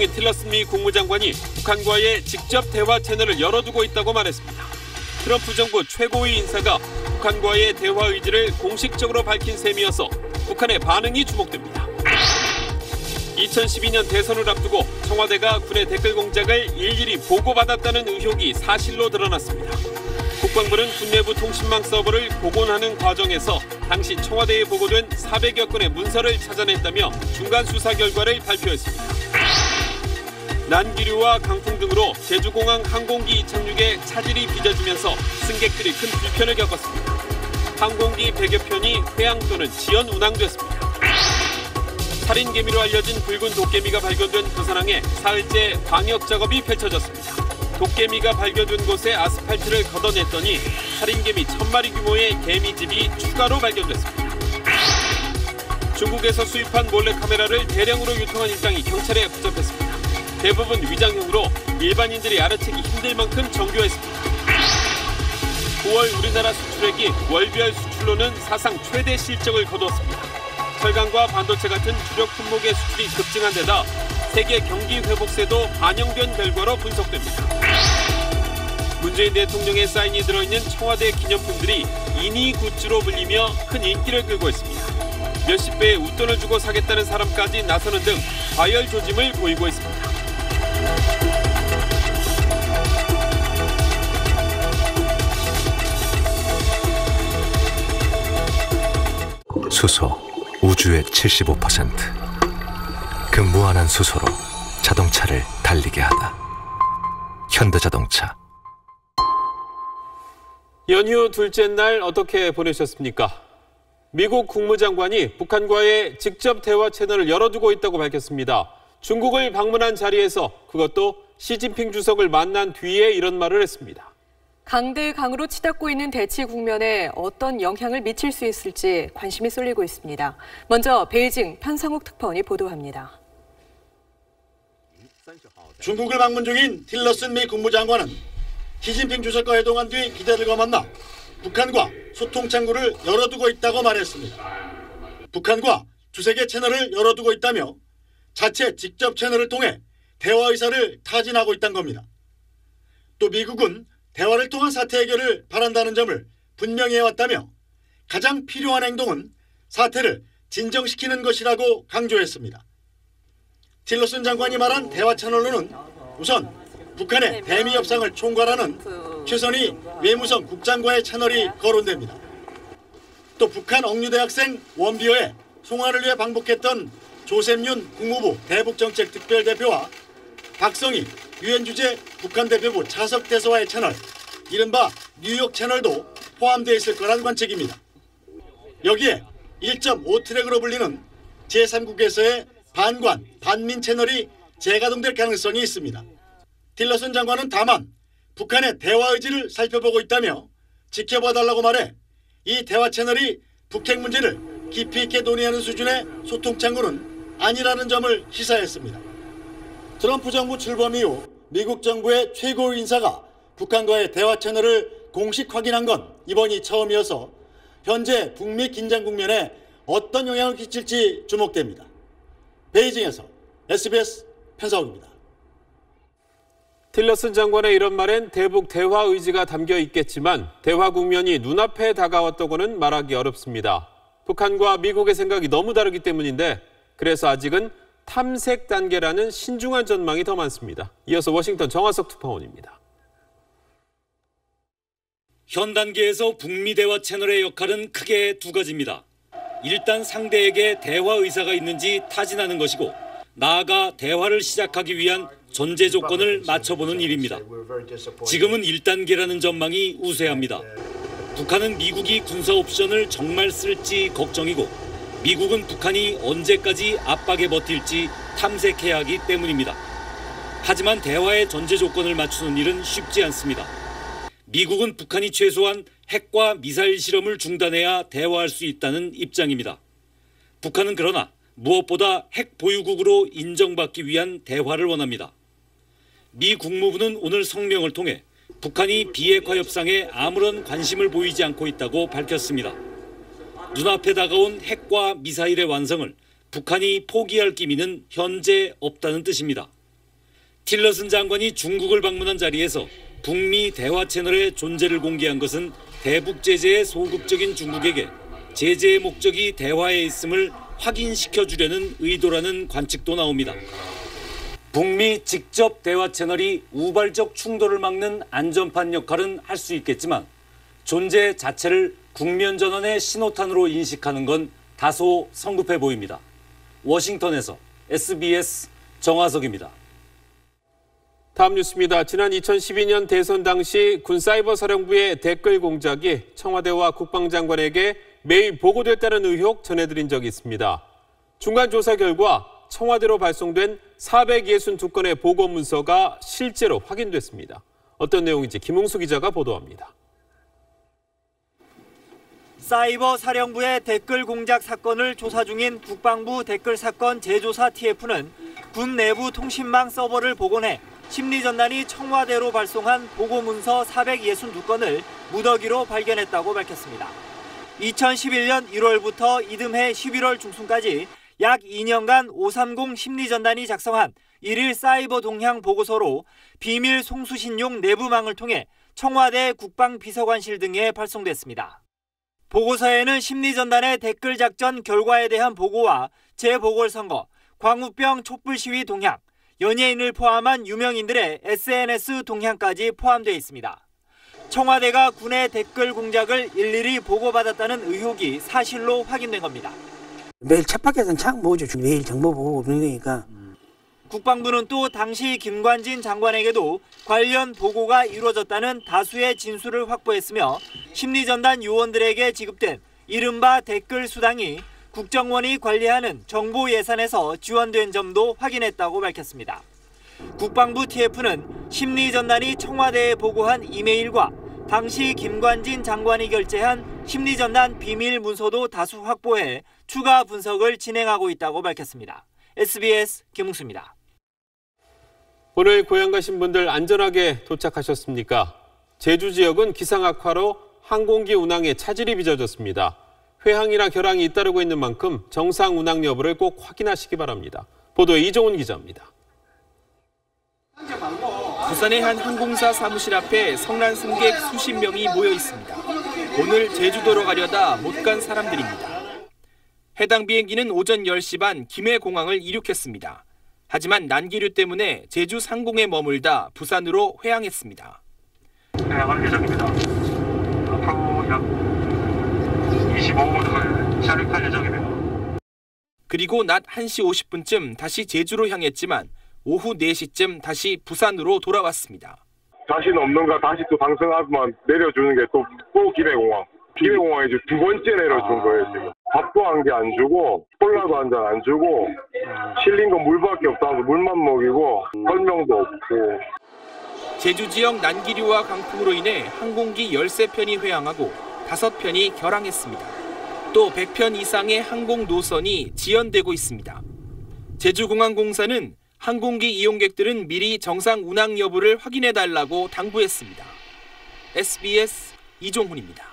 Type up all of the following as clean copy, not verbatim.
중인 틸러슨 미 국무장관이 북한과의 직접 대화 채널을 열어두고 있다고 말했습니다. 트럼프 정부 최고위 인사가 북한과의 대화 의지를 공식적으로 밝힌 셈이어서 북한의 반응이 주목됩니다. 2012년 대선을 앞두고 청와대가 군의 댓글 공작을 일일이 보고받았다는 의혹이 사실로 드러났습니다. 국방부는 군 내부 통신망 서버를 복원하는 과정에서 당시 청와대에 보고된 400여 건의 문서를 찾아냈다며 중간 수사 결과를 발표했습니다. 난기류와 강풍 등으로 제주공항 항공기 이착륙에 차질이 빚어지면서 승객들이 큰 불편을 겪었습니다. 항공기 100여 편이 회항 또는 지연 운항됐습니다. 살인개미로 알려진 붉은 도깨미가 발견된 부산항에 사흘째 방역 작업이 펼쳐졌습니다. 도깨미가 발견된 곳에 아스팔트를 걷어냈더니 살인개미 1000마리 규모의 개미집이 추가로 발견됐습니다. 중국에서 수입한 몰래카메라를 대량으로 유통한 일당이 경찰에 붙잡혔습니다. 대부분 위장형으로 일반인들이 알아채기 힘들 만큼 정교했습니다. 9월 우리나라 수출액이 월별 수출로는 사상 최대 실적을 거두었습니다. 철강과 반도체 같은 주력 품목의 수출이 급증한 데다 세계 경기 회복세도 반영된 결과로 분석됩니다. 문재인 대통령의 사인이 들어있는 청와대 기념품들이 이니 굿즈로 불리며 큰 인기를 끌고 있습니다. 몇십 배의 웃돈을 주고 사겠다는 사람까지 나서는 등 과열 조짐을 보이고 있습니다. 수소, 우주의 75%. 그 무한한 수소로 자동차를 달리게 하다. 현대자동차. 연휴 둘째 날 어떻게 보내셨습니까? 미국 국무장관이 북한과의 직접 대화 채널을 열어두고 있다고 밝혔습니다. 중국을 방문한 자리에서 그것도 시진핑 주석을 만난 뒤에 이런 말을 했습니다. 강대강으로 치닫고 있는 대치 국면에 어떤 영향을 미칠 수 있을지 관심이 쏠리고 있습니다. 먼저 베이징 편상욱 특파원이 보도합니다. 중국을 방문 중인 틸러슨 미 국무장관은 시진핑 주석과 회동한 뒤 기자들과 만나 북한과 소통 창구를 열어두고 있다고 말했습니다. 북한과 두세 개 채널을 열어두고 있다며 자체 직접 채널을 통해 대화 의사를 타진하고 있다는 겁니다. 또 미국은 대화를 통한 사태 해결을 바란다는 점을 분명히 해왔다며 가장 필요한 행동은 사태를 진정시키는 것이라고 강조했습니다. 틸러슨 장관이 말한 대화 채널로는 우선 북한의 대미 협상을 총괄하는 최선희 외무성 국장과의 채널이 거론됩니다. 또 북한 억류대학생 원비어의 송환을 위해 방북했던 조셉윤 국무부 대북정책특별대표와 박성희 유엔 주재 북한 대표부 차석대사와의 채널, 이른바 뉴욕 채널도 포함되어 있을 거란 관측입니다. 여기에 1.5트랙으로 불리는 제3국에서의 반관, 반민 채널이 재가동될 가능성이 있습니다. 틸러슨 장관은 다만 북한의 대화 의지를 살펴보고 있다며 지켜봐달라고 말해 이 대화 채널이 북핵 문제를 깊이 있게 논의하는 수준의 소통 창구는 아니라는 점을 시사했습니다. 트럼프 정부 출범 이후 미국 정부의 최고 인사가 북한과의 대화 채널을 공식 확인한 건 이번이 처음이어서 현재 북미 긴장 국면에 어떤 영향을 끼칠지 주목됩니다. 베이징에서 SBS 편상욱입니다. 틸러슨 장관의 이런 말엔 대북 대화 의지가 담겨 있겠지만 대화 국면이 눈앞에 다가왔다고는 말하기 어렵습니다. 북한과 미국의 생각이 너무 다르기 때문인데 그래서 아직은 탐색 단계라는 신중한 전망이 더 많습니다. 이어서 워싱턴 정화석 특파원입니다. 현 단계에서 북미 대화 채널의 역할은 크게 두 가지입니다. 일단 상대에게 대화 의사가 있는지 타진하는 것이고 나아가 대화를 시작하기 위한 전제 조건을 맞춰보는 일입니다. 지금은 1단계라는 전망이 우세합니다. 북한은 미국이 군사 옵션을 정말 쓸지 걱정이고 미국은 북한이 언제까지 압박에 버틸지 탐색해야 하기 때문입니다. 하지만 대화의 전제 조건을 맞추는 일은 쉽지 않습니다. 미국은 북한이 최소한 핵과 미사일 실험을 중단해야 대화할 수 있다는 입장입니다. 북한은 그러나 무엇보다 핵 보유국으로 인정받기 위한 대화를 원합니다. 미 국무부는 오늘 성명을 통해 북한이 비핵화 협상에 아무런 관심을 보이지 않고 있다고 밝혔습니다. 눈앞에 다가온 핵과 미사일의 완성을 북한이 포기할 기미는 현재 없다는 뜻입니다. 틸러슨 장관이 중국을 방문한 자리에서 북미 대화 채널의 존재를 공개한 것은 대북 제재의 소극적인 중국에게 제재의 목적이 대화에 있음을 확인시켜 주려는 의도라는 관측도 나옵니다. 북미 직접 대화 채널이 우발적 충돌을 막는 안전판 역할은 할 수 있겠지만 존재 자체를 국면 전환의 신호탄으로 인식하는 건 다소 성급해 보입니다. 워싱턴에서 SBS 정화석입니다. 다음 뉴스입니다. 지난 2012년 대선 당시 군사이버사령부의 댓글 공작이 청와대와 국방장관에게 매일 보고됐다는 의혹 전해드린 적이 있습니다. 중간 조사 결과 청와대로 발송된 462건의 보고 문서가 실제로 확인됐습니다. 어떤 내용인지 김웅수 기자가 보도합니다. 사이버 사령부의 댓글 공작 사건을 조사 중인 국방부 댓글 사건 재조사 TF는 군 내부 통신망 서버를 복원해 심리전단이 청와대로 발송한 보고문서 462건을 무더기로 발견했다고 밝혔습니다. 2011년 1월부터 이듬해 11월 중순까지 약 2년간 530 심리전단이 작성한 1일 사이버 동향 보고서로 비밀 송수신용 내부망을 통해 청와대 국방비서관실 등에 발송됐습니다. 보고서에는 심리전단의 댓글 작전 결과에 대한 보고와 재보궐선거, 광우병 촛불 시위 동향, 연예인을 포함한 유명인들의 SNS 동향까지 포함되어 있습니다. 청와대가 군의 댓글 공작을 일일이 보고받았다는 의혹이 사실로 확인된 겁니다. 매일 책 밖에서는 참 뭐죠. 매일 정보 보고 그런 거니까. 국방부는 또 당시 김관진 장관에게도 관련 보고가 이루어졌다는 다수의 진술을 확보했으며 심리전단 요원들에게 지급된 이른바 댓글 수당이 국정원이 관리하는 정보 예산에서 지원된 점도 확인했다고 밝혔습니다. 국방부 TF는 심리전단이 청와대에 보고한 이메일과 당시 김관진 장관이 결재한 심리전단 비밀 문서도 다수 확보해 추가 분석을 진행하고 있다고 밝혔습니다. SBS 김웅수입니다. 오늘 고향 가신 분들 안전하게 도착하셨습니까? 제주 지역은 기상 악화로 항공기 운항에 차질이 빚어졌습니다. 회항이나 결항이 잇따르고 있는 만큼 정상 운항 여부를 꼭 확인하시기 바랍니다. 보도에 이종훈 기자입니다. 부산의 한 항공사 사무실 앞에 성난 승객 수십 명이 모여 있습니다. 오늘 제주도로 가려다 못 간 사람들입니다. 해당 비행기는 오전 10시 반 김해공항을 이륙했습니다. 하지만 난기류 때문에 제주 상공에 머물다 부산으로 회항했습니다. 회항할 예정입니다. 앞으로 약 25분 후에 착륙할 예정입니다. 그리고 낮 1시 50분쯤 다시 제주로 향했지만 오후 4시쯤 다시 부산으로 돌아왔습니다. 자신 없는가 다시 또 당선하고만 내려주는 게 또 김해공항. 김해공항에 이제 두 번째 내려준 거예요, 지금. 밥도 한 개 안 주고, 콜라도 한 잔 안 주고, 실린 건 물밖에 없다고 물만 먹이고, 설명도 없고. 제주 지역 난기류와 강풍으로 인해 항공기 13편이 회항하고 5편이 결항했습니다. 또 100편 이상의 항공 노선이 지연되고 있습니다. 제주공항공사는 항공기 이용객들은 미리 정상 운항 여부를 확인해달라고 당부했습니다. SBS 이종훈입니다.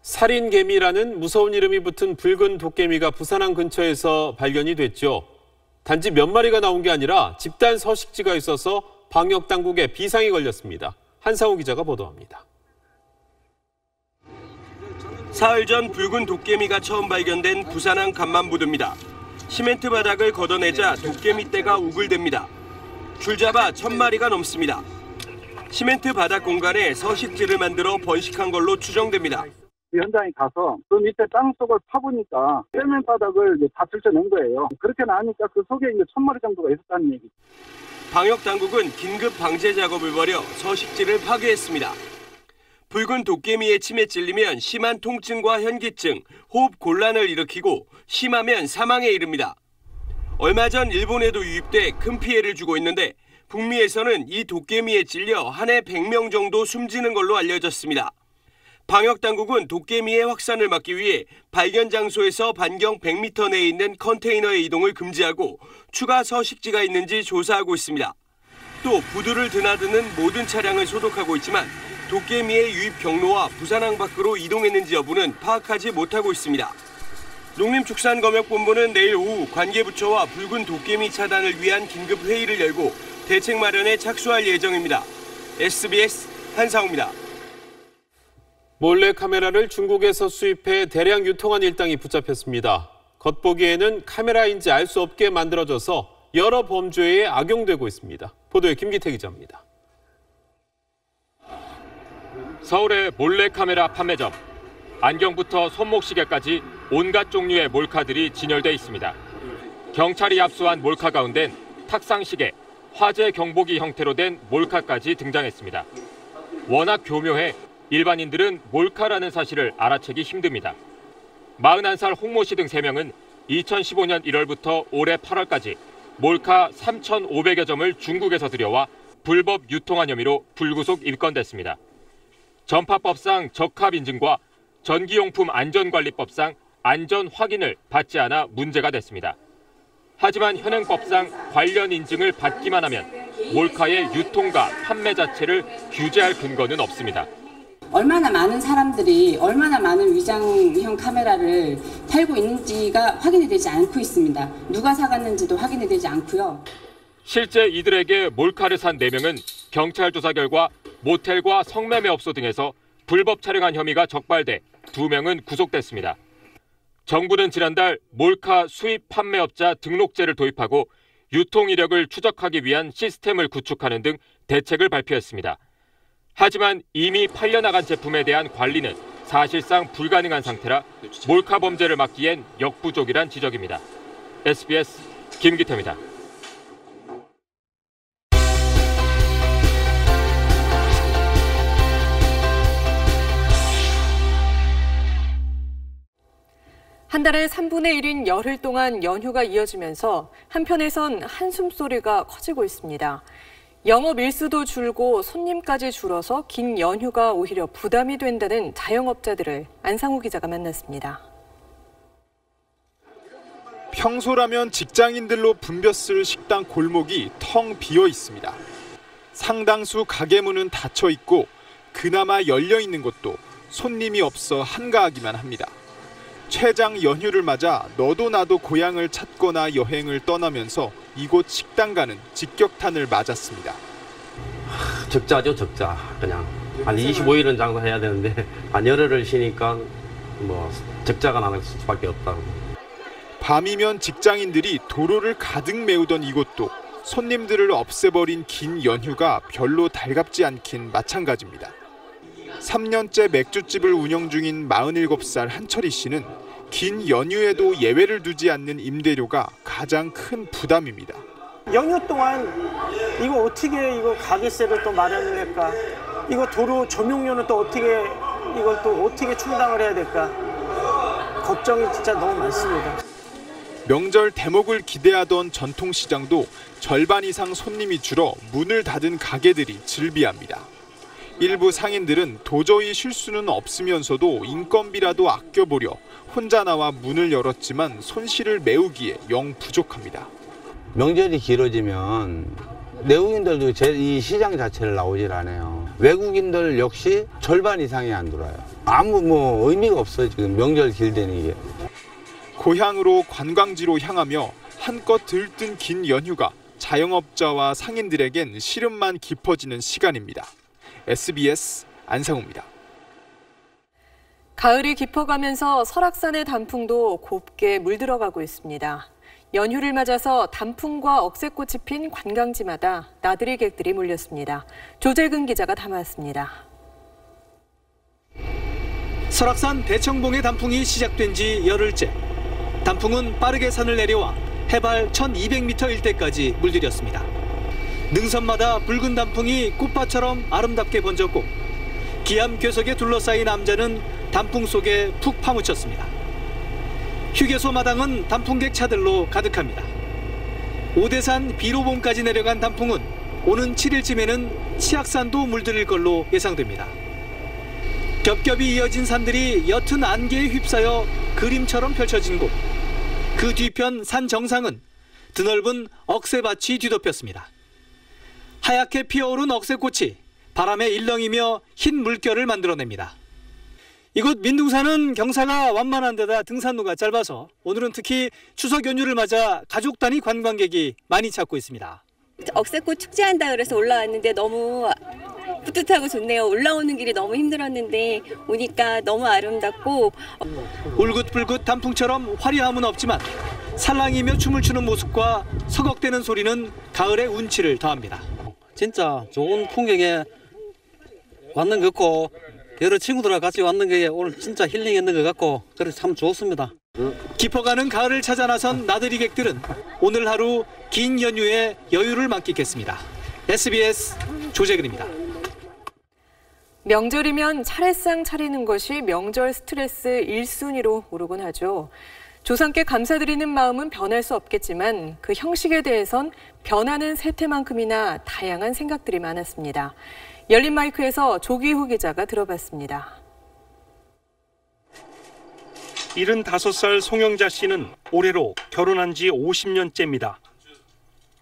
살인개미라는 무서운 이름이 붙은 붉은 도깨미가 부산항 근처에서 발견이 됐죠. 단지 몇 마리가 나온 게 아니라 집단 서식지가 있어서 방역당국에 비상이 걸렸습니다. 한상우 기자가 보도합니다. 사흘 전 붉은 도깨미가 처음 발견된 부산항 간만부두입니다. 시멘트 바닥을 걷어내자 도깨미 떼가 우글댑니다. 줄잡아 1000마리가 넘습니다. 시멘트 바닥 공간에 서식지를 만들어 번식한 걸로 추정됩니다. 현장에 가서 그 밑에 땅 속을 파보니까 세면 바닥을 다 들춰낸 거예요. 그렇게 나니까 그 속에 이제 1000마리 정도가 있었다는 얘기죠. 방역 당국은 긴급 방제 작업을 벌여 서식지를 파괴했습니다. 붉은 도깨미의 침에 찔리면 심한 통증과 현기증, 호흡 곤란을 일으키고 심하면 사망에 이릅니다. 얼마 전 일본에도 유입돼 큰 피해를 주고 있는데 북미에서는 이 도깨미에 찔려 한 해 100명 정도 숨지는 걸로 알려졌습니다. 방역당국은 도깨미의 확산을 막기 위해 발견 장소에서 반경 100m 내에 있는 컨테이너의 이동을 금지하고 추가 서식지가 있는지 조사하고 있습니다. 또 부두를 드나드는 모든 차량을 소독하고 있지만 도깨미의 유입 경로와 부산항 밖으로 이동했는지 여부는 파악하지 못하고 있습니다. 농림축산검역본부는 내일 오후 관계부처와 붉은 도깨비 차단을 위한 긴급 회의를 열고 대책 마련에 착수할 예정입니다. SBS 한상우입니다. 몰래카메라를 중국에서 수입해 대량 유통한 일당이 붙잡혔습니다. 겉보기에는 카메라인지 알 수 없게 만들어져서 여러 범죄에 악용되고 있습니다. 보도에 김기태 기자입니다. 서울의 몰래카메라 판매점. 안경부터 손목시계까지 온갖 종류의 몰카들이 진열돼 있습니다. 경찰이 압수한 몰카 가운데는 탁상시계, 화재 경보기 형태로 된 몰카까지 등장했습니다. 워낙 교묘해 일반인들은 몰카라는 사실을 알아채기 힘듭니다. 41살 홍모 씨 등 3명은 2015년 1월부터 올해 8월까지 몰카 3,500여 점을 중국에서 들여와 불법 유통한 혐의로 불구속 입건됐습니다. 전파법상 적합 인증과 전기용품 안전관리법상 안전 확인을 받지 않아 문제가 됐습니다. 하지만 현행법상 관련 인증을 받기만 하면 몰카의 유통과 판매 자체를 규제할 근거는 없습니다. 얼마나 많은 사람들이 얼마나 많은 위장형 카메라를 팔고 있는지가 확인이 되지 않고 있습니다. 누가 사갔는지도 확인이 되지 않고요. 실제 이들에게 몰카를 산 4명은 경찰 조사 결과 모텔과 성매매업소 등에서 불법 촬영한 혐의가 적발돼 2명은 구속됐습니다. 정부는 지난달 몰카 수입 판매업자 등록제를 도입하고 유통 이력을 추적하기 위한 시스템을 구축하는 등 대책을 발표했습니다. 하지만 이미 팔려나간 제품에 대한 관리는 사실상 불가능한 상태라 몰카 범죄를 막기엔 역부족이란 지적입니다. SBS 김기태입니다. 한 달에 3분의 1인 열흘 동안 연휴가 이어지면서 한편에선 한숨 소리가 커지고 있습니다. 영업 일수도 줄고 손님까지 줄어서 긴 연휴가 오히려 부담이 된다는 자영업자들을 안상우 기자가 만났습니다. 평소라면 직장인들로 붐볐을 식당 골목이 텅 비어 있습니다. 상당수 가게 문은 닫혀 있고 그나마 열려 있는 곳도 손님이 없어 한가하기만 합니다. 최장 연휴를 맞아 너도 나도 고향을 찾거나 여행을 떠나면서 이곳 식당가는 직격탄을 맞았습니다. 적자죠, 적자. 그냥 한 25일은 장사해야 되는데 한 열흘을 쉬니까 뭐 적자가 나는 수밖에 없다고. 밤이면 직장인들이 도로를 가득 메우던 이곳도 손님들을 없애버린 긴 연휴가 별로 달갑지 않긴 마찬가지입니다. 3년째 맥주집을 운영 중인 47살 한철희 씨는 긴 연휴에도 예외를 두지 않는 임대료가 가장 큰 부담입니다. 연휴 동안 이거 어떻게 이거 가게세를 또 마련을 할까? 이거 도로 조명료는 또 어떻게 이걸 또 어떻게 충당을 해야 될까? 걱정이 진짜 너무 많습니다. 명절 대목을 기대하던 전통시장도 절반 이상 손님이 줄어 문을 닫은 가게들이 즐비합니다. 일부 상인들은 도저히 쉴 수는 없으면서도 인건비라도 아껴보려 혼자 나와 문을 열었지만 손실을 메우기에 영 부족합니다. 명절이 길어지면 내국인들도 이 시장 자체를 나오질 않아요. 외국인들 역시 절반 이상이 안 들어와요. 아무 의미가 없어요. 지금 명절 길다는 게. 고향으로 관광지로 향하며 한껏 들뜬 긴 연휴가 자영업자와 상인들에겐 시름만 깊어지는 시간입니다. SBS 안상우입니다. 가을이 깊어가면서 설악산의 단풍도 곱게 물들어가고 있습니다. 연휴를 맞아서 단풍과 억새꽃이 핀 관광지마다 나들이 객들이 몰렸습니다. 조재근 기자가 담았습니다. 설악산 대청봉의 단풍이 시작된 지 열흘째. 단풍은 빠르게 산을 내려와 해발 1200m 일대까지 물들였습니다. 능선마다 붉은 단풍이 꽃밭처럼 아름답게 번졌고 기암 괴석에 둘러싸인 남자는 단풍 속에 푹 파묻혔습니다. 휴게소 마당은 단풍객 차들로 가득합니다. 오대산 비로봉까지 내려간 단풍은 오는 7일쯤에는 치악산도 물들일 걸로 예상됩니다. 겹겹이 이어진 산들이 옅은 안개에 휩싸여 그림처럼 펼쳐진 곳. 그 뒤편 산 정상은 드넓은 억새밭이 뒤덮였습니다. 하얗게 피어오른 억새꽃이 바람에 일렁이며 흰 물결을 만들어냅니다. 이곳 민둥산은 경사가 완만한 데다 등산로가 짧아서 오늘은 특히 추석 연휴를 맞아 가족 단위 관광객이 많이 찾고 있습니다. 억새꽃 축제한다 그래서 올라왔는데 너무 뿌듯하고 좋네요. 올라오는 길이 너무 힘들었는데 오니까 너무 아름답고 울긋불긋 단풍처럼 화려함은 없지만 살랑이며 춤을 추는 모습과 서걱대는 소리는 가을의 운치를 더합니다. 진짜 좋은 풍경에 왔는 것 같고 여러 친구들과 같이 왔는 게 오늘 진짜 힐링했는 것 같고 그래서 참 좋습니다. 깊어가는 가을을 찾아 나선 나들이객들은 오늘 하루 긴 연휴에 여유를 만끽했습니다. SBS 조재근입니다. 명절이면 차례상 차리는 것이 명절 스트레스 1순위로 오르곤 하죠. 조상께 감사드리는 마음은 변할 수 없겠지만 그 형식에 대해선 변하는 세태만큼이나 다양한 생각들이 많았습니다. 열린 마이크에서 조기후 기자가 들어봤습니다. 75살 송영자 씨는 올해로 결혼한 지 50년째입니다.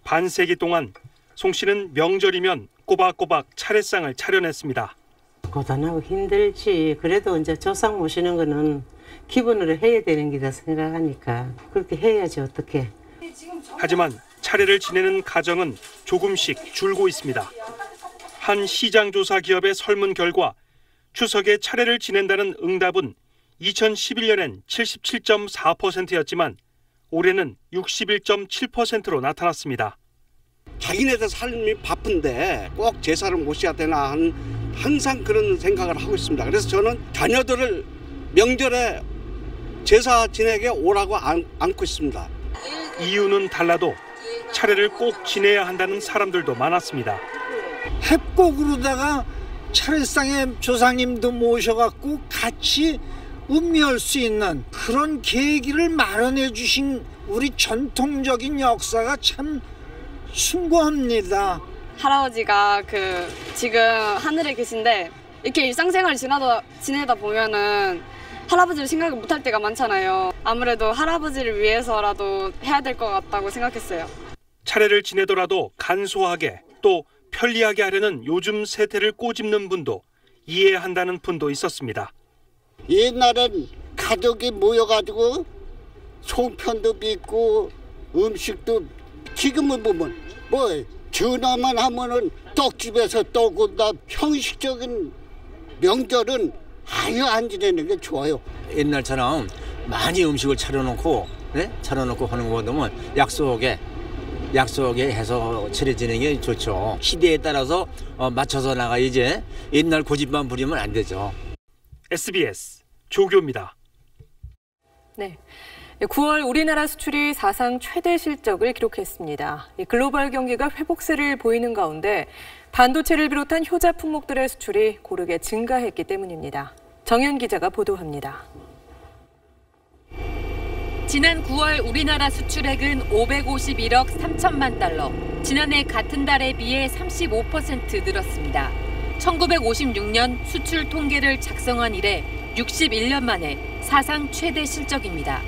반세기 동안 송 씨는 명절이면 꼬박꼬박 차례상을 차려냈습니다. 고단하고 힘들지. 그래도 이제 조상 모시는 거는 기본으로 해야 되는 기다 생각하니까 그렇게 해야지 어떻게. 하지만 차례를 지내는 가정은 조금씩 줄고 있습니다. 한 시장조사 기업의 설문 결과 추석에 차례를 지낸다는 응답은 2011년엔 77.4%였지만 올해는 61.7%로 나타났습니다. 자기네들 삶이 바쁜데 꼭 제사를 모셔야 되나 하는 항상 그런 생각을 하고 있습니다. 그래서 저는 자녀들을 명절에 제사 지내게 오라고 안고 있습니다. 이유는 달라도 차례를 꼭 지내야 한다는 사람들도 많았습니다. 협곡으로다가 차례상에 조상님도 모셔갖고 같이 음미할 수 있는 그런 계기를 마련해 주신 우리 전통적인 역사가 참 숭고합니다. 할아버지가 지금 하늘에 계신데 이렇게 일상생활을 지내다 보면은 할아버지를 생각을 못할 때가 많잖아요. 아무래도 할아버지를 위해서라도 해야 될 것 같다고 생각했어요. 차례를 지내더라도 간소하게 또 편리하게 하려는 요즘 세태를 꼬집는 분도 이해한다는 분도 있었습니다. 옛날엔 가족이 모여가지고 송편도 빚고 음식도 지금은 보면 뭐 전화만 하면은 떡집에서 떡 온다. 형식적인 명절은 아예 안 지내는 게 좋아요. 옛날처럼 많이 음식을 차려놓고 하는 것보다는 약속에 해서 차려지는 게 좋죠. 시대에 따라서 맞춰서 나가야지 옛날 고집만 부리면 안 되죠. SBS 조교입니다. 네. 9월 우리나라 수출이 사상 최대 실적을 기록했습니다. 글로벌 경기가 회복세를 보이는 가운데 반도체를 비롯한 효자 품목들의 수출이 고르게 증가했기 때문입니다. 정현 기자가 보도합니다. 지난 9월 우리나라 수출액은 551억 3천만 달러, 지난해 같은 달에 비해 35% 늘었습니다. 1956년 수출 통계를 작성한 이래 61년 만에 사상 최대 실적입니다.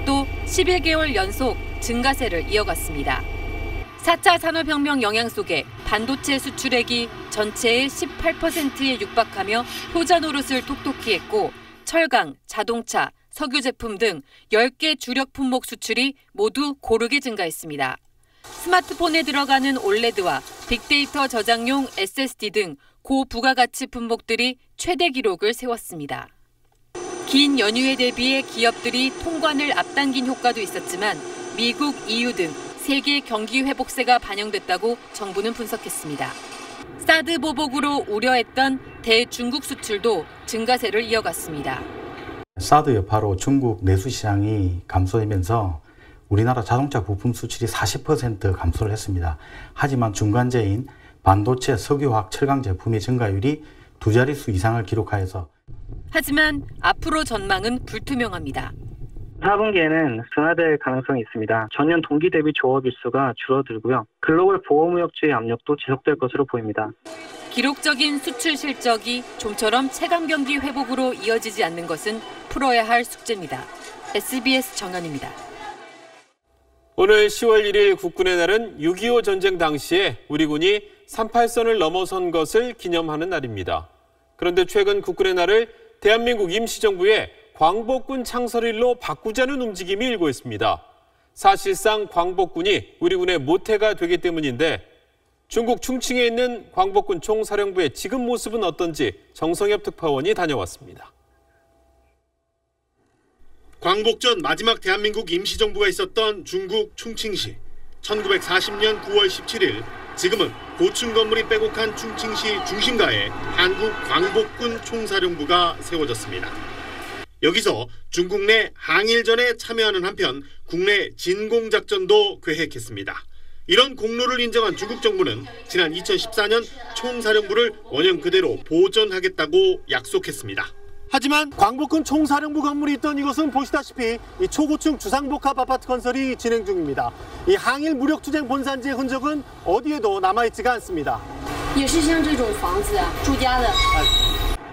또 11개월 연속 증가세를 이어갔습니다. 4차 산업혁명 영향 속에 반도체 수출액이 전체의 18%에 육박하며 효자 노릇을 톡톡히 했고 철강, 자동차, 석유 제품 등 10개 주력 품목 수출이 모두 고르게 증가했습니다. 스마트폰에 들어가는 올레드와 빅데이터 저장용 SSD 등 고부가가치 품목들이 최대 기록을 세웠습니다. 긴 연휴에 대비해 기업들이 통관을 앞당긴 효과도 있었지만 미국, EU 등 세계 경기 회복세가 반영됐다고 정부는 분석했습니다. 사드 보복으로 우려했던 대중국 수출도 증가세를 이어갔습니다. 사드 여파로 중국 내수 시장이 감소되면서 우리나라 자동차 부품 수출이 40% 감소를 했습니다. 하지만 중간재인 반도체, 석유화학, 철강 제품의 증가율이 두 자릿수 이상을 기록하여서 하지만 앞으로 전망은 불투명합니다. 4분기에는 둔화될 가능성이 있습니다. 전년 동기 대비 조업 일수가 줄어들고요. 글로벌 보호무역주의 압력도 지속될 것으로 보입니다. 기록적인 수출 실적이 좀처럼 체감 경기 회복으로 이어지지 않는 것은 풀어야 할 숙제입니다. SBS 정현입니다. 오늘 10월 1일 국군의 날은 6.25 전쟁 당시에 우리 군이 38선을 넘어선 것을 기념하는 날입니다. 그런데 최근 국군의 날을 대한민국 임시정부의 광복군 창설일로 바꾸자는 움직임이 일고 있습니다. 사실상 광복군이 우리 군의 모태가 되기 때문인데 중국 충칭에 있는 광복군 총사령부의 지금 모습은 어떤지 정성엽 특파원이 다녀왔습니다. 광복 전 마지막 대한민국 임시정부가 있었던 중국 충칭시. 1940년 9월 17일, 지금은 고층 건물이 빼곡한 충칭시 중심가에 한국 광복군 총사령부가 세워졌습니다. 여기서 중국 내 항일전에 참여하는 한편 국내 진공작전도 계획했습니다. 이런 공로를 인정한 중국 정부는 지난 2014년 총사령부를 원형 그대로 보존하겠다고 약속했습니다. 하지만 광복군 총사령부 건물이 있던 이곳은 보시다시피 이 초고층 주상복합 아파트 건설이 진행 중입니다. 이 항일 무력투쟁 본산지의 흔적은 어디에도 남아있지가 않습니다.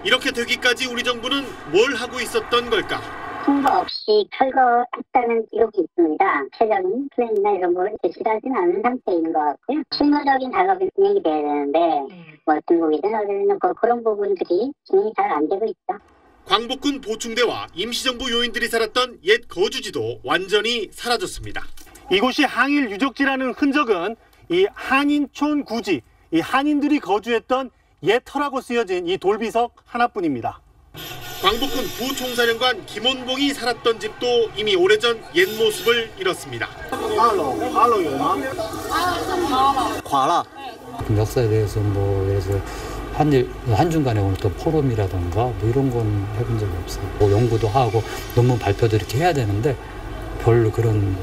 이렇게 되기까지 우리 정부는 뭘 하고 있었던 걸까? 통보 없이 철거했다는 기록이 있습니다. 최적인 플랜이나 이런 걸 제시를 하지는 않은 상태인 것 같고요. 실무적인 작업이 진행이 돼야 되는데 중국이든 어디든 그런 부분들이 진행이 잘 안 되고 있죠. 광복군 보충대와 임시정부 요인들이 살았던 옛 거주지도 완전히 사라졌습니다. 이곳이 항일 유적지라는 흔적은 이 한인촌 구지, 이 한인들이 거주했던 옛 터라고 쓰여진 이 돌비석 하나뿐입니다. 광복군 부총사령관 김원봉이 살았던 집도 이미 오래전 옛 모습을 잃었습니다. 과라. 역사에 대해서 그래서 한중간에 오는 또 포럼이라던가 이런 건 해본 적이 없어요. 연구도 하고 논문 발표도 이렇게 해야 되는데 별로 그런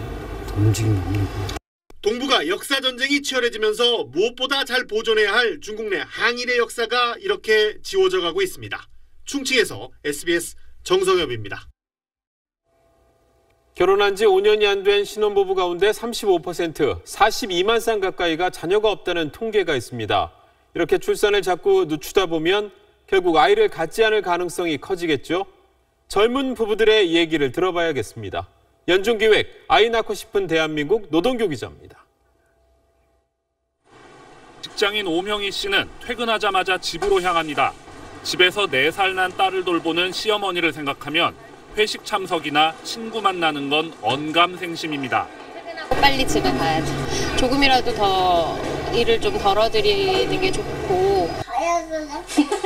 움직임이 없는 거예요. 동북아 역사전쟁이 치열해지면서 무엇보다 잘 보존해야 할 중국 내 항일의 역사가 이렇게 지워져 가고 있습니다. 충칭에서 SBS 정성엽입니다. 결혼한 지 5년이 안 된 신혼부부 가운데 35%, 42만 쌍 가까이가 자녀가 없다는 통계가 있습니다. 이렇게 출산을 자꾸 늦추다 보면 결국 아이를 갖지 않을 가능성이 커지겠죠. 젊은 부부들의 얘기를 들어봐야겠습니다. 연중기획 아이 낳고 싶은 대한민국 노동교 기자입니다. 직장인 오명희 씨는 퇴근하자마자 집으로 향합니다. 집에서 4살 난 딸을 돌보는 시어머니를 생각하면 회식 참석이나 친구 만나는 건 언감생심입니다. 빨리 집에 가야지. 조금이라도 더 일을 좀 덜어드리는 게 좋고.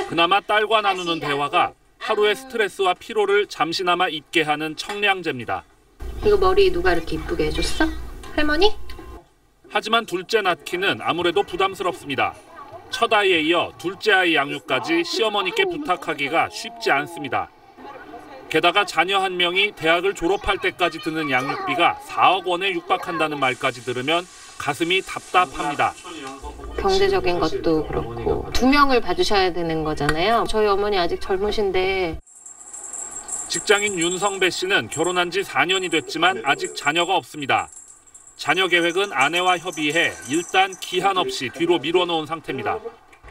그나마 딸과 나누는 대화가 하루의 스트레스와 피로를 잠시나마 잊게 하는 청량제입니다. 이거 머리 누가 이렇게 이쁘게 해줬어? 할머니? 하지만 둘째 낳기는 아무래도 부담스럽습니다. 첫 아이에 이어 둘째 아이 양육까지 시어머니께 부탁하기가 쉽지 않습니다. 게다가 자녀 한 명이 대학을 졸업할 때까지 드는 양육비가 4억 원에 육박한다는 말까지 들으면 가슴이 답답합니다. 경제적인 것도 그렇고 2명을 봐주셔야 되는 거잖아요. 저희 어머니 아직 젊으신데. 직장인 윤성배 씨는 결혼한 지 4년이 됐지만 아직 자녀가 없습니다. 자녀 계획은 아내와 협의해 일단 기한 없이 뒤로 미뤄놓은 상태입니다.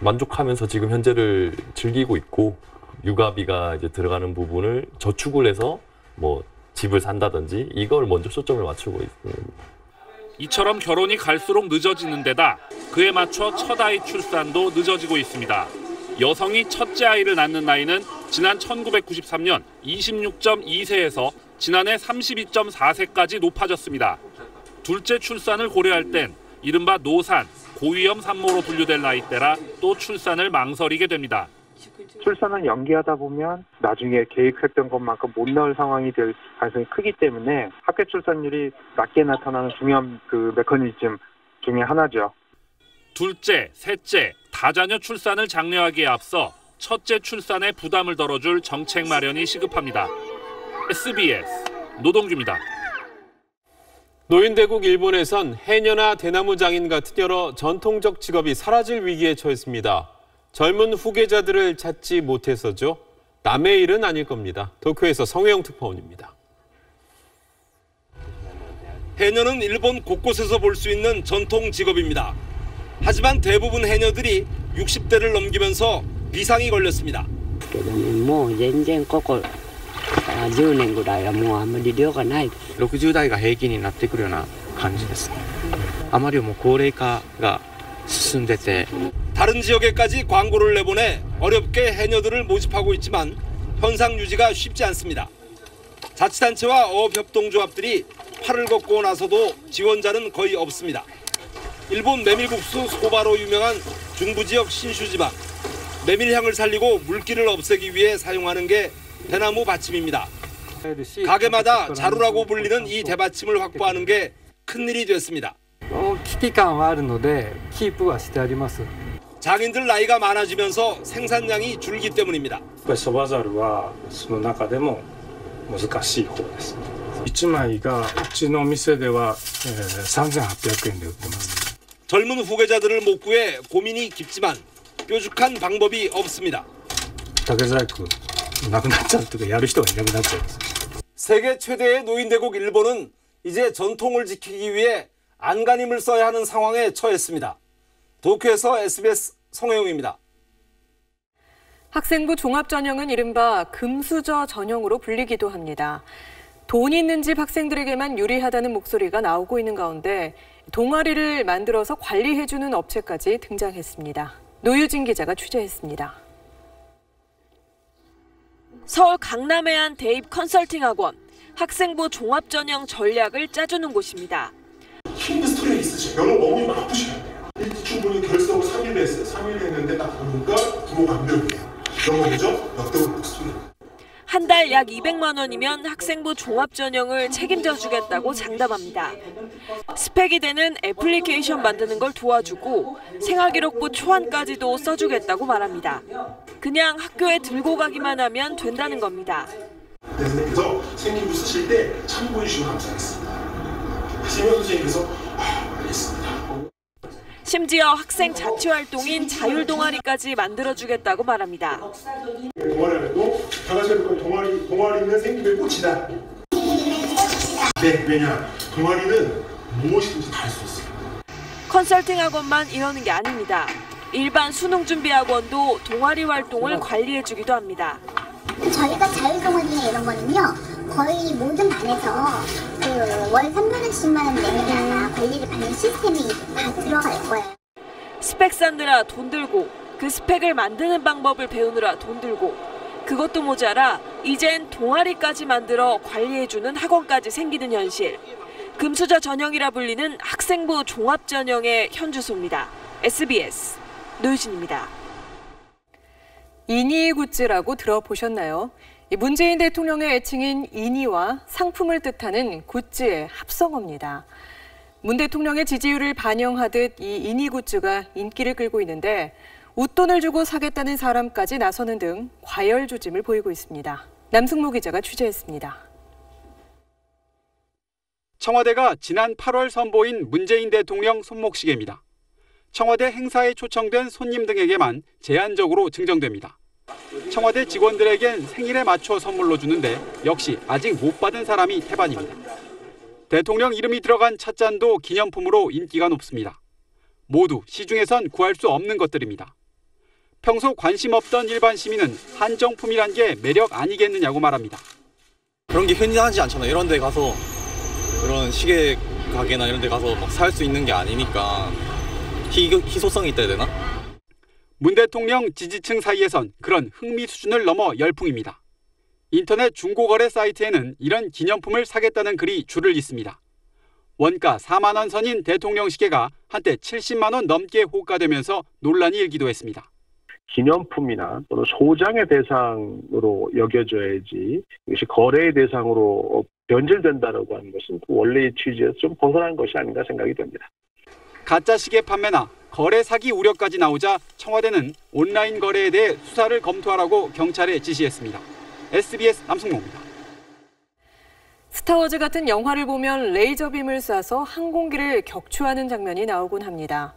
만족하면서 지금 현재를 즐기고 있고 육아비가 이제 들어가는 부분을 저축을 해서 뭐 집을 산다든지 이걸 먼저 초점을 맞추고 있습니다. 이처럼 결혼이 갈수록 늦어지는 데다 그에 맞춰 첫 아이 출산도 늦어지고 있습니다. 여성이 첫째 아이를 낳는 나이는 지난 1993년 26.2세에서 지난해 32.4세까지 높아졌습니다. 둘째 출산을 고려할 땐 이른바 노산, 고위험 산모로 분류될 나이대라 또 출산을 망설이게 됩니다. 출산을 연기하다 보면 나중에 계획했던 것만큼 못 나올 상황이 될 가능성이 크기 때문에 합계 출산율이 낮게 나타나는 중요한 메커니즘 중에 하나죠. 둘째, 셋째, 다자녀 출산을 장려하기에 앞서 첫째 출산에 부담을 덜어줄 정책 마련이 시급합니다. SBS 노동규입니다. 노인대국 일본에선 해녀나 대나무 장인 같은 여러 전통적 직업이 사라질 위기에 처했습니다. 젊은 후계자들을 찾지 못해서죠. 남의 일은 아닐 겁니다. 도쿄에서 성혜영 특파원입니다. 해녀는 일본 곳곳에서 볼 수 있는 전통 직업입니다. 하지만 대부분 해녀들이 60대를 넘기면서 비상이 걸렸습니다. 10年ぐらいはもうあんまり量がない。60代が平均になってくるような感じですね。あまりもう高齢化が進んでて 다른 지역에까지 광고를 내보내 어렵게 해녀들을 모집하고 있지만 현상 유지가 쉽지 않습니다. 자치단체와 어업협동조합들이 팔을 걷고 나서도 지원자는 거의 없습니다. 일본 메밀국수 소바로 유명한 중부지역 신슈지방. 메밀향을 살리고 물기를 없애기 위해 사용하는 게 대나무 받침입니다. 가게마다 자루라고 불리는 이 대받침을 확보하는 게 큰일이 됐습니다. 장인들 나이가 많아지면서 생산량이 줄기 때문입니다. そばざるはその中でも難しい方です。1枚がうちの店では3,800円で売ってます。 젊은 후계자들을 못 구해 고민이 깊지만 뾰족한 방법이 없습니다. 竹細工なくなっちゃうというかやる人がいなくなっちゃいます。 세계 최대의 노인대국 일본은 이제 전통을 지키기 위해 안간힘을 써야 하는 상황에 처했습니다. 도쿄에서 SBS 성혜용입니다. 학생부 종합전형은 이른바 금수저 전형으로 불리기도 합니다. 돈 있는 집 학생들에게만 유리하다는 목소리가 나오고 있는 가운데 동아리를 만들어서 관리해주는 업체까지 등장했습니다. 노유진 기자가 취재했습니다. 서울 강남의 한 대입 컨설팅 학원, 학생부 종합전형 전략을 짜주는 곳입니다. 힘든 스토리가 있으시죠. 영어 너무 바쁘셔야 돼요. 충분히 결석을 3일 했어요. 3일 했는데 딱 보니까 부모가 안 배우네요. 영어 뭐죠? 역대급 스토리. 한 달 약 200만 원이면 학생부 종합전형을 책임져 주겠다고 장담합니다. 스펙이 되는 애플리케이션 만드는 걸 도와주고 생활기록부 초안까지도 써주겠다고 말합니다. 그냥 학교에 들고 가기만 하면 된다는 겁니다. 그래서 생기부 쓰실 때 참고해 주시면 감사하겠습니다. 하시면 선생님께서 알겠습니다. 심지어 학생 자치활동인 자율동아리까지 만들어주겠다고 말합니다. 동아리도 강아지가 동아리는 생기부의 꽃이다. 네, 왜냐? 동아리는 무엇이든지 다 할 수 있어요. 컨설팅 학원만 이러는 게 아닙니다. 일반 수능 준비 학원도 동아리 활동을 관리해주기도 합니다. 저희가 자율동아리나 이런 거는요, 거의 모든 반에서 월 3만 원씩만 내면 관리를 받는 시스템이 다 들어갈 거예요. 스펙 쌓느라 돈 들고 그 스펙을 만드는 방법을 배우느라 돈 들고 그것도 모자라 이젠 동아리까지 만들어 관리해주는 학원까지 생기는 현실. 금수저 전형이라 불리는 학생부 종합전형의 현주소입니다. SBS 노유진입니다. 이니 굿즈라고 들어보셨나요? 문재인 대통령의 애칭인 이니와 상품을 뜻하는 굿즈의 합성어입니다. 문 대통령의 지지율을 반영하듯 이 이니 굿즈가 인기를 끌고 있는데 웃돈을 주고 사겠다는 사람까지 나서는 등 과열 조짐을 보이고 있습니다. 남승모 기자가 취재했습니다. 청와대가 지난 8월 선보인 문재인 대통령 손목시계입니다. 청와대 행사에 초청된 손님 등에게만 제한적으로 증정됩니다. 청와대 직원들에겐 생일에 맞춰 선물로 주는데 역시 아직 못 받은 사람이 태반입니다. 대통령 이름이 들어간 찻잔도 기념품으로 인기가 높습니다. 모두 시중에선 구할 수 없는 것들입니다. 평소 관심 없던 일반 시민은 한정품이란 게 매력 아니겠느냐고 말합니다. 그런 게 흔하지 않잖아요. 이런 데 가서 그런 시계 가게나 이런 데 가서 막 살 수 있는 게 아니니까 희소성이 있다 해야 되나? 문 대통령 지지층 사이에선 그런 흥미 수준을 넘어 열풍입니다. 인터넷 중고거래 사이트에는 이런 기념품을 사겠다는 글이 줄을 잇습니다. 원가 4만 원 선인 대통령 시계가 한때 70만 원 넘게 호가되면서 논란이 일기도 했습니다. 기념품이나 또는 소장의 대상으로 여겨져야지 이것이 거래의 대상으로 변질된다라고 하는 것은 원래의 취지에서 좀 벗어난 것이 아닌가 생각이 됩니다. 가짜 시계 판매나 거래 사기 우려까지 나오자 청와대는 온라인 거래에 대해 수사를 검토하라고 경찰에 지시했습니다. SBS 남승모입니다. 스타워즈 같은 영화를 보면 레이저빔을 쏴서 항공기를 격추하는 장면이 나오곤 합니다.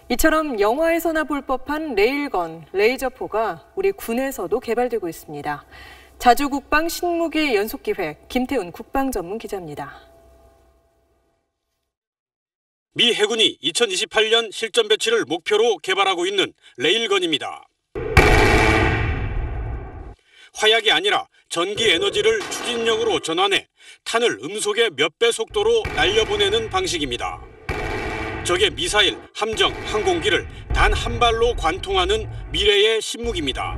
이처럼 영화에서나 볼 법한 레일건, 레이저포가 우리 군에서도 개발되고 있습니다. 자주국방 신무기 연속기획 김태훈 국방전문 기자입니다. 미 해군이 2028년 실전 배치를 목표로 개발하고 있는 레일건입니다. 화약이 아니라 전기 에너지를 추진력으로 전환해 탄을 음속의 몇 배 속도로 날려보내는 방식입니다. 적의 미사일, 함정, 항공기를 단 한 발로 관통하는 미래의 신무기입니다.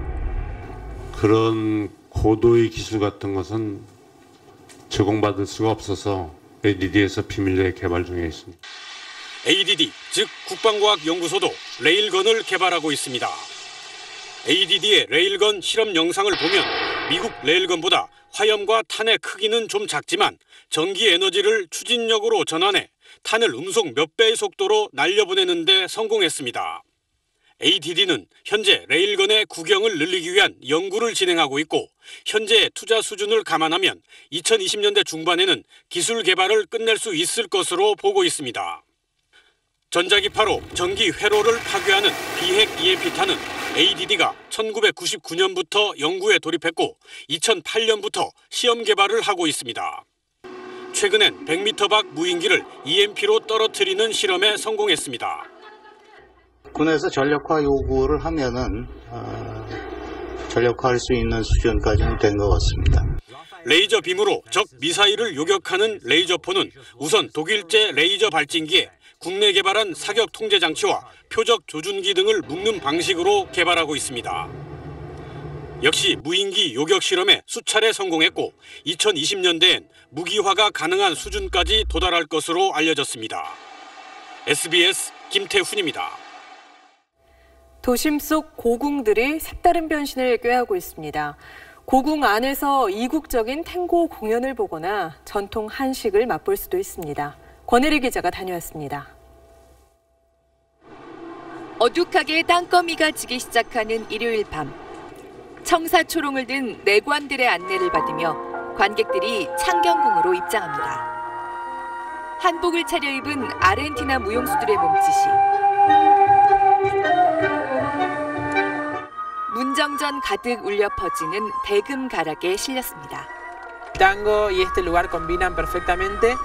그런 고도의 기술 같은 것은 제공받을 수가 없어서 ADD에서 비밀리에 개발 중에 있습니다. ADD, 즉 국방과학연구소도 레일건을 개발하고 있습니다. ADD의 레일건 실험 영상을 보면 미국 레일건보다 화염과 탄의 크기는 좀 작지만 전기 에너지를 추진력으로 전환해 탄을 음속 몇 배의 속도로 날려보내는 데 성공했습니다. ADD는 현재 레일건의 구경을 늘리기 위한 연구를 진행하고 있고 현재 투자 수준을 감안하면 2020년대 중반에는 기술 개발을 끝낼 수 있을 것으로 보고 있습니다. 전자기파로 전기 회로를 파괴하는 비핵 EMP탄은 ADD가 1999년부터 연구에 돌입했고 2008년부터 시험 개발을 하고 있습니다. 최근엔 100m 밖 무인기를 EMP로 떨어뜨리는 실험에 성공했습니다. 군에서 전력화 요구를 하면은 전력화할 수 있는 수준까지는 된 것 같습니다. 레이저 빔으로 적 미사일을 요격하는 레이저포는 우선 독일제 레이저 발진기에 국내 개발한 사격 통제 장치와 표적 조준기 등을 묶는 방식으로 개발하고 있습니다. 역시 무인기 요격 실험에 수차례 성공했고 2020년대엔 무기화가 가능한 수준까지 도달할 것으로 알려졌습니다. SBS 김태훈입니다. 도심 속 고궁들이 색다른 변신을 꾀하고 있습니다. 고궁 안에서 이국적인 탱고 공연을 보거나 전통 한식을 맛볼 수도 있습니다. 권혜리 기자가 다녀왔습니다. 어둑하게 땅거미가 지기 시작하는 일요일 밤. 청사초롱을 든 내관들의 안내를 받으며 관객들이 창경궁으로 입장합니다. 한복을 차려입은 아르헨티나 무용수들의 몸짓이 문정전 가득 울려 퍼지는 대금 가락에 실렸습니다. Tango y este lugar combinan perfectamente.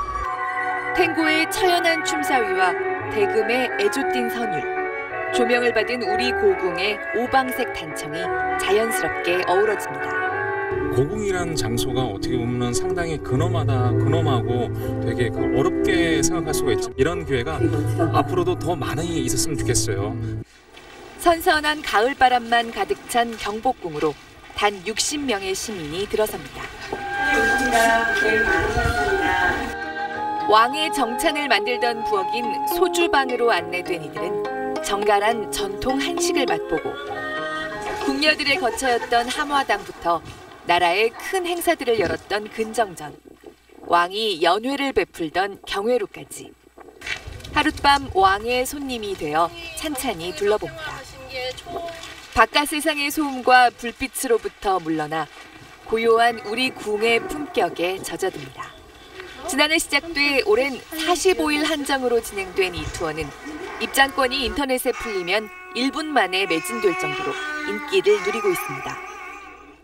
탱고의 처연한 춤사위와 대금의 애조띤 선율, 조명을 받은 우리 고궁의 오방색 단청이 자연스럽게 어우러집니다. 고궁이라는 장소가 어떻게 보면 상당히 근엄하고 되게 어렵게 생각할 수가 있죠. 이런 기회가 앞으로도 더 많이 있었으면 좋겠어요. 선선한 가을바람만 가득 찬 경복궁으로 단 60명의 시민이 들어섭니다. 왕의 정찬을 만들던 부엌인 소주방으로 안내된 이들은 정갈한 전통 한식을 맛보고 궁녀들의 거처였던 함화당부터 나라의 큰 행사들을 열었던 근정전, 왕이 연회를 베풀던 경회로까지 하룻밤 왕의 손님이 되어 찬찬히 둘러봅니다. 바깥 세상의 소음과 불빛으로부터 물러나 고요한 우리 궁의 품격에 젖어듭니다. 지난해 시작돼 오랜 45일 한정으로 진행된 이 투어는 입장권이 인터넷에 풀리면 1분 만에 매진될 정도로 인기를 누리고 있습니다.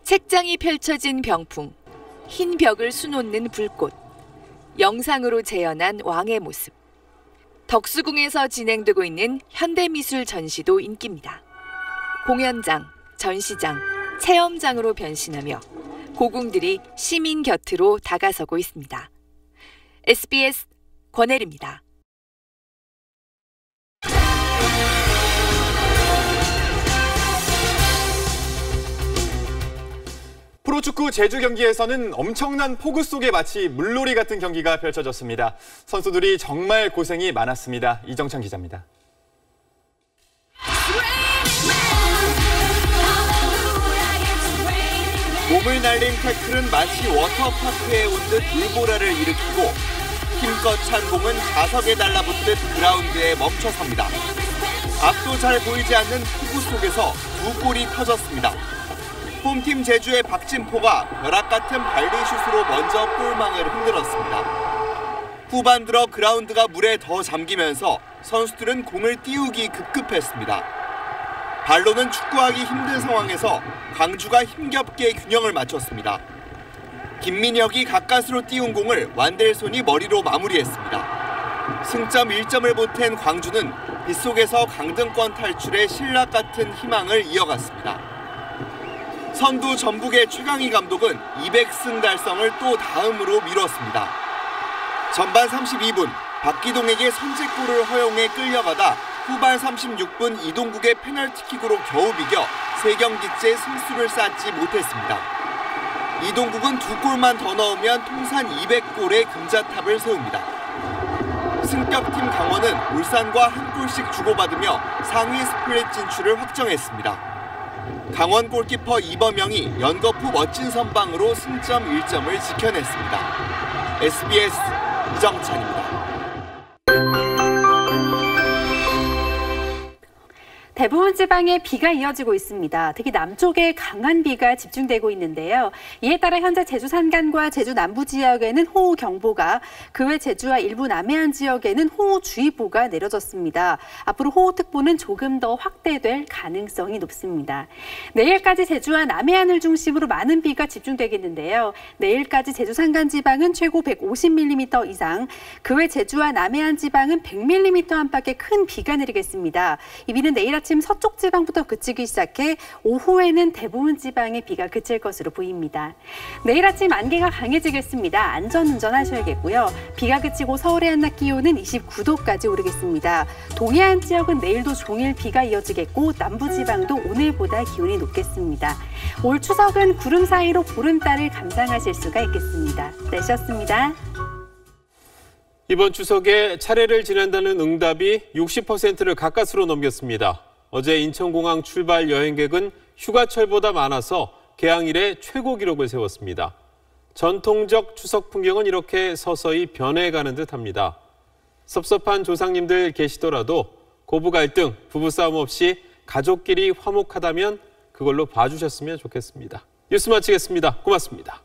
책장이 펼쳐진 병풍, 흰 벽을 수놓는 불꽃, 영상으로 재현한 왕의 모습. 덕수궁에서 진행되고 있는 현대미술 전시도 인기입니다. 공연장, 전시장, 체험장으로 변신하며 고궁들이 시민 곁으로 다가서고 있습니다. SBS 권혜리입니다. 프로축구 제주 경기에서는 엄청난 폭우 속에 마치 물놀이 같은 경기가 펼쳐졌습니다. 선수들이 정말 고생이 많았습니다. 이정찬 기자입니다. 몸을 날린 태클은 마치 워터파크에 온 듯 물보라를 일으키고 힘껏 찬 공은 자석에 달라붙듯 그라운드에 멈춰섭니다. 앞도 잘 보이지 않는 폭우 속에서 두 골이 터졌습니다. 홈팀 제주의 박진포가 벼락 같은 발리슛으로 먼저 골망을 흔들었습니다. 후반 들어 그라운드가 물에 더 잠기면서 선수들은 공을 띄우기 급급했습니다. 발로는 축구하기 힘든 상황에서 광주가 힘겹게 균형을 맞췄습니다. 김민혁이 가까스로 띄운 공을 완델손이 머리로 마무리했습니다. 승점 1점을 보탠 광주는 빗속에서 강등권 탈출에 신락 같은 희망을 이어갔습니다. 선두 전북의 최강희 감독은 200승 달성을 또 다음으로 미뤘습니다. 전반 32분 박기동에게 선제골을 허용해 끌려가다 후반 36분 이동국의 페널티킥으로 겨우 비겨 3경기째 승수를 쌓지 못했습니다. 이동국은 2골만 더 넣으면 통산 200골의 금자탑을 세웁니다. 승격팀 강원은 울산과 한 골씩 주고받으며 상위 스플릿 진출을 확정했습니다. 강원 골키퍼 이범영이 연거푸 멋진 선방으로 승점 1점을 지켜냈습니다. SBS 이정찬입니다. 대부분 지방에 비가 이어지고 있습니다. 특히 남쪽에 강한 비가 집중되고 있는데요. 이에 따라 현재 제주 산간과 제주 남부 지역에는 호우경보가, 그 외 제주와 일부 남해안 지역에는 호우주의보가 내려졌습니다. 앞으로 호우특보는 조금 더 확대될 가능성이 높습니다. 내일까지 제주와 남해안을 중심으로 많은 비가 집중되겠는데요. 내일까지 제주 산간 지방은 최고 150mm 이상, 그 외 제주와 남해안 지방은 100mm 안팎의 큰 비가 내리겠습니다. 이 비는 내일 아침 서쪽 지방부터 그치기 시작해 오후에는 대부분 지방에 비가 그칠 것으로 보입니다. 내일 아침 안개가 강해지겠습니다. 안전운전 하셔야겠고요. 비가 그치고 서울의 한낮 기온은 29도까지 오르겠습니다. 동해안 지역은 내일도 종일 비가 이어지겠고 남부 지방도 오늘보다 기온이 높겠습니다. 올 추석은 구름 사이로 보름달을 감상하실 수가 있겠습니다. 날씨였습니다. 이번 추석에 차례를 지낸다는 응답이 60%를 가까스로 넘겼습니다. 어제 인천공항 출발 여행객은 휴가철보다 많아서 개항 이래 최고 기록을 세웠습니다. 전통적 추석 풍경은 이렇게 서서히 변해가는 듯합니다. 섭섭한 조상님들 계시더라도 고부 갈등, 부부싸움 없이 가족끼리 화목하다면 그걸로 봐주셨으면 좋겠습니다. 뉴스 마치겠습니다. 고맙습니다.